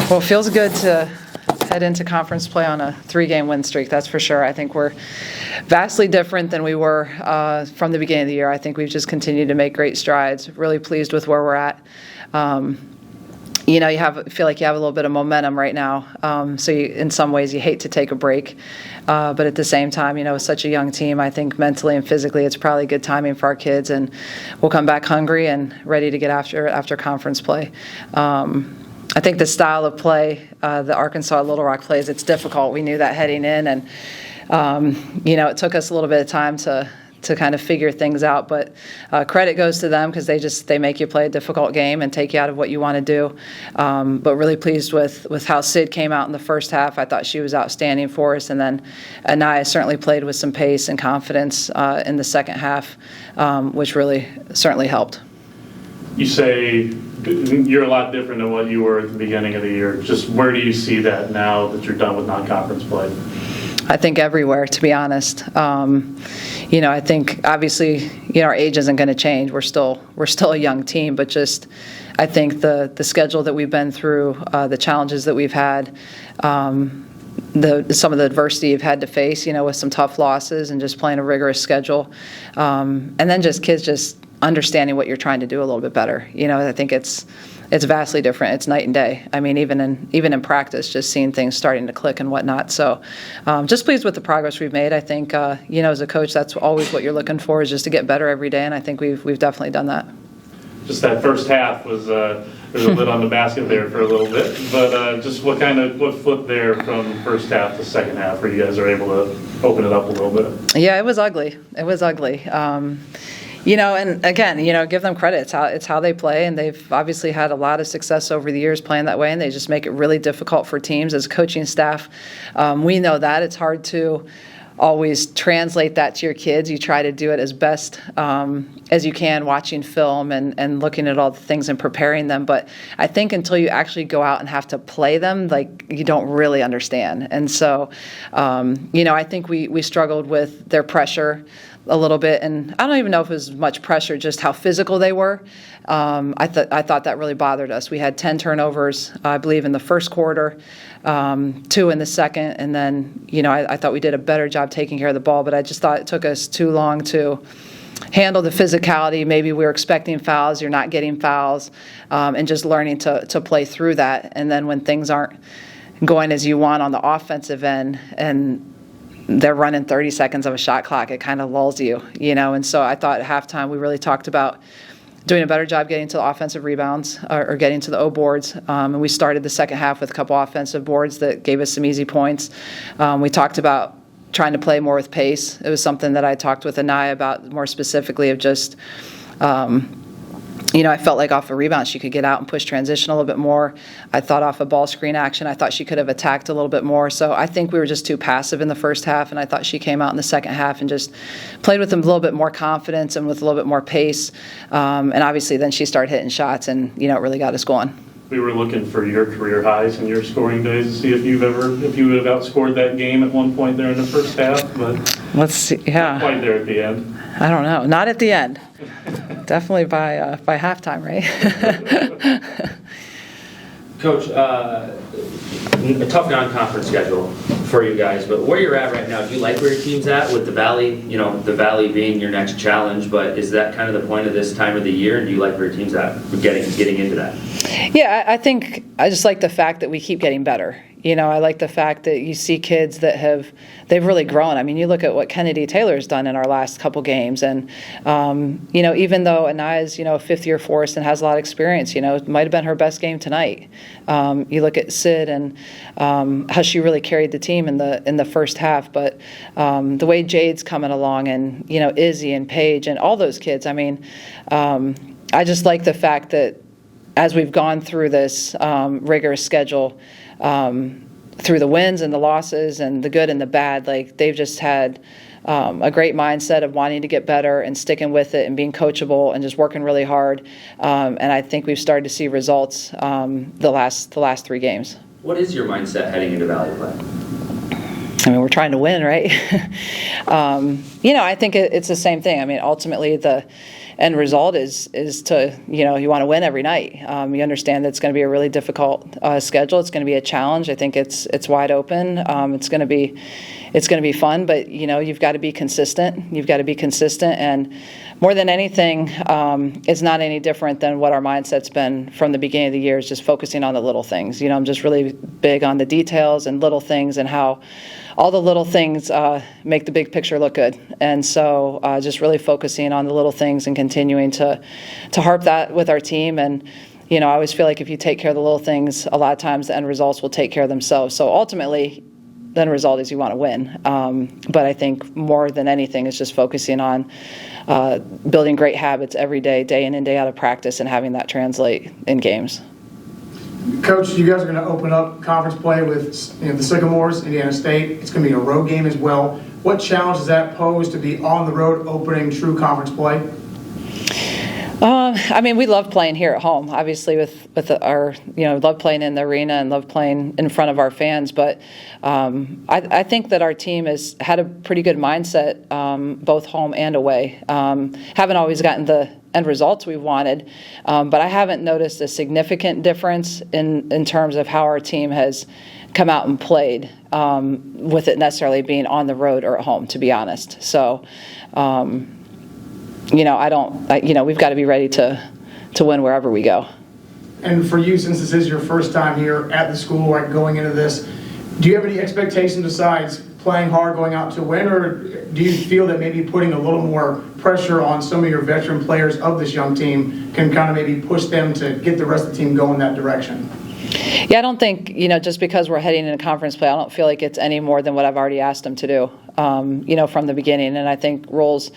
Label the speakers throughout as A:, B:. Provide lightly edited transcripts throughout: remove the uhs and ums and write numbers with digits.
A: Well, it feels good to head into conference play on a 3-game win streak, that's for sure. I think we're vastly different than we were from the beginning of the year. I think we've just continued to make great strides. Really pleased with where we're at. You feel like you have a little bit of momentum right now. So in some ways you hate to take a break. But at the same time, with such a young team, I think mentally and physically it's probably good timing for our kids, and we'll come back hungry and ready to get after conference play. I think the style of play the Arkansas Little Rock plays, it's difficult. We knew that heading in, and it took us a little bit of time to kind of figure things out, but credit goes to them because they make you play a difficult game and take you out of what you want to do. But really pleased with how Sid came out in the first half. I thought she was outstanding for us, and then Anaya certainly played with some pace and confidence in the second half, which really certainly helped.
B: You say you're a lot different than what you were at the beginning of the year. Just where do you see that now that you're done with non-conference play?
A: I think everywhere, to be honest. I think obviously, our age isn't going to change. We're still a young team, but just I think the schedule that we've been through, the challenges that we've had, some of the adversity you've had to face, with some tough losses and just playing a rigorous schedule, and then just kids just understanding what you're trying to do a little bit better. I think it's vastly different. It's night and day. I mean, even in practice, just seeing things starting to click and whatnot. So just pleased with the progress we've made. I think, as a coach, that's always what you're looking for, is just to get better every day, and I think we've definitely done that. Just
B: that first half was there's a lid on the basket there for a little bit, but just what flipped there from first half to second half where you guys are able to open it up a little bit?
A: Yeah, it was ugly. And again, give them credit. It's how they play, and they've obviously had a lot of success over the years playing that way, and they just make it really difficult for teams. As a coaching staff, we know that. It's hard to always translate that to your kids. You try to do it as best as you can, watching film and looking at all the things and preparing them. But I think until you actually go out and have to play them, you don't really understand. And so, I think we struggled with their pressure a little bit, and I don't even know if it was much pressure, just how physical they were. I thought that really bothered us. We had 10 turnovers, I believe, in the first quarter, 2 in the second, and then, I thought we did a better job taking care of the ball, but I just thought it took us too long to handle the physicality. Maybe we were expecting fouls, you're not getting fouls, and just learning to play through that. And then when things aren't going as you want on the offensive end, and they're running 30 seconds of a shot clock, it kind of lulls you, And so I thought at halftime we really talked about doing a better job getting to the offensive rebounds or getting to the O boards. And we started the second half with a couple offensive boards that gave us some easy points. We talked about trying to play more with pace. It was something that I talked with Anaya about more specifically, of just I felt like off a rebound she could get out and push transition a little bit more. I thought off a ball screen action, I thought she could have attacked a little bit more. So I think we were just too passive in the first half, and I thought she came out in the second half and just played with a little bit more confidence and with a little bit more pace. And obviously then she started hitting shots, and it really got us going.
B: We were looking for your career highs in your scoring days to see if you would have outscored that game at one point there in the first half, but
A: let's see. Yeah,
B: not quite there at the end.
A: I don't know. Not at the end. Definitely by halftime, right?
C: Coach, a tough non-conference schedule for you guys, but where you're at right now, do you like where your team's at with the Valley? The Valley being your next challenge, but is that kind of the point of this time of the year, and do you like where your team's at with getting into that?
A: Yeah, I think I just like the fact that we keep getting better. I like the fact that you see kids that they've really grown. I mean, you look at what Kennedy Taylor's done in our last couple games, and even though Anaya's a fifth-year force and has a lot of experience, it might have been her best game tonight. You look at Sid and how she really carried the team in the first half, but the way Jade's coming along, and Izzy and Paige and all those kids. I mean, I just like the fact that as we've gone through this rigorous schedule, through the wins and the losses and the good and the bad, they've just had a great mindset of wanting to get better and sticking with it and being coachable and just working really hard. And I think we've started to see results the last 3 games.
C: What is your mindset heading into Valley play?
A: I mean, we're trying to win, right? I think it's the same thing. I mean, ultimately end result is to, you want to win every night. You understand that it's going to be a really difficult schedule. It's going to be a challenge. I think it's wide open. It's going to be fun, but you've got to be consistent. You've got to be consistent, and more than anything, it's not any different than what our mindset's been from the beginning of the year. Is just focusing on the little things. I'm just really big on the details and little things, and how all the little things make the big picture look good. And so just really focusing on the little things and continuing to harp that with our team. And I always feel like if you take care of the little things, a lot of times the end results will take care of themselves. So ultimately, the end result is you want to win. But I think more than anything is just focusing on building great habits every day in and day out of practice, and having that translate in games.
D: Coach, you guys are going to open up conference play with the Sycamores, Indiana State. It's going to be a road game as well. What challenge does that pose to be on the road opening true conference play?
A: We love playing here at home, obviously, with our, love playing in the arena and love playing in front of our fans. But I think that our team has had a pretty good mindset, both home and away. Haven't always gotten the end results we wanted, but I haven't noticed a significant difference in terms of how our team has come out and played, with it necessarily being on the road or at home, to be honest. So, we've got to be ready to win wherever we go.
D: And for you, since this is your first time here at the school, like going into this, do you have any expectations besides playing hard, going out to win, or do you feel that maybe putting a little more pressure on some of your veteran players of this young team can kind of maybe push them to get the rest of the team going that direction?
A: Yeah, I don't think, just because we're heading into conference play, I don't feel like it's any more than what I've already asked them to do, from the beginning. And I think roles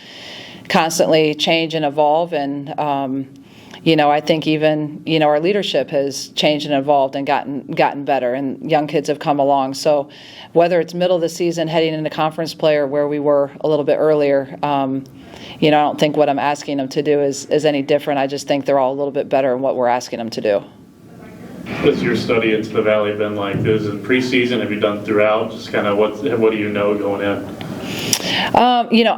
A: constantly change and evolve, and I think even our leadership has changed and evolved and gotten better, and young kids have come along. So whether it's middle of the season heading into conference play or where we were a little bit earlier, I don't think what I'm asking them to do is any different. I just think they're all a little bit better in what we're asking them to do.
B: What's your study into the Valley been like? Is it preseason? Have you done throughout? Just kind of what do you know going in?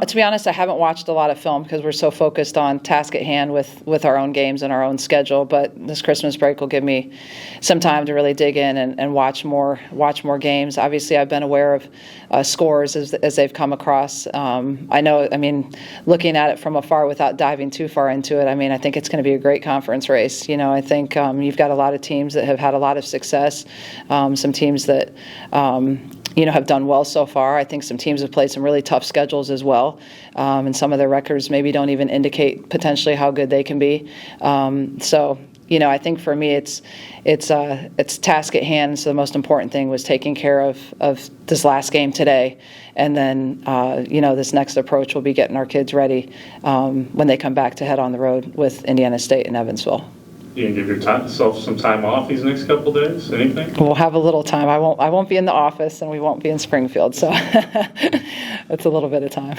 A: To be honest, I haven't watched a lot of film because we're so focused on task at hand with our own games and our own schedule. But this Christmas break will give me some time to really dig in and watch more games. Obviously, I've been aware of scores as they've come across. Looking at it from afar without diving too far into it, I think it's going to be a great conference race. I think you've got a lot of teams that have had a lot of success, some teams that have done well so far. I think some teams have played some really tough schedules as well, and some of their records maybe don't even indicate potentially how good they can be. I think for me it's task at hand. So the most important thing was taking care of this last game today, and then this next approach will be getting our kids ready when they come back to head on the road with Indiana State and Evansville.
B: You can give yourself some time off these next couple days? Anything?
A: We'll have a little time. I won't be in the office, and we won't be in Springfield, so it's a little bit of time.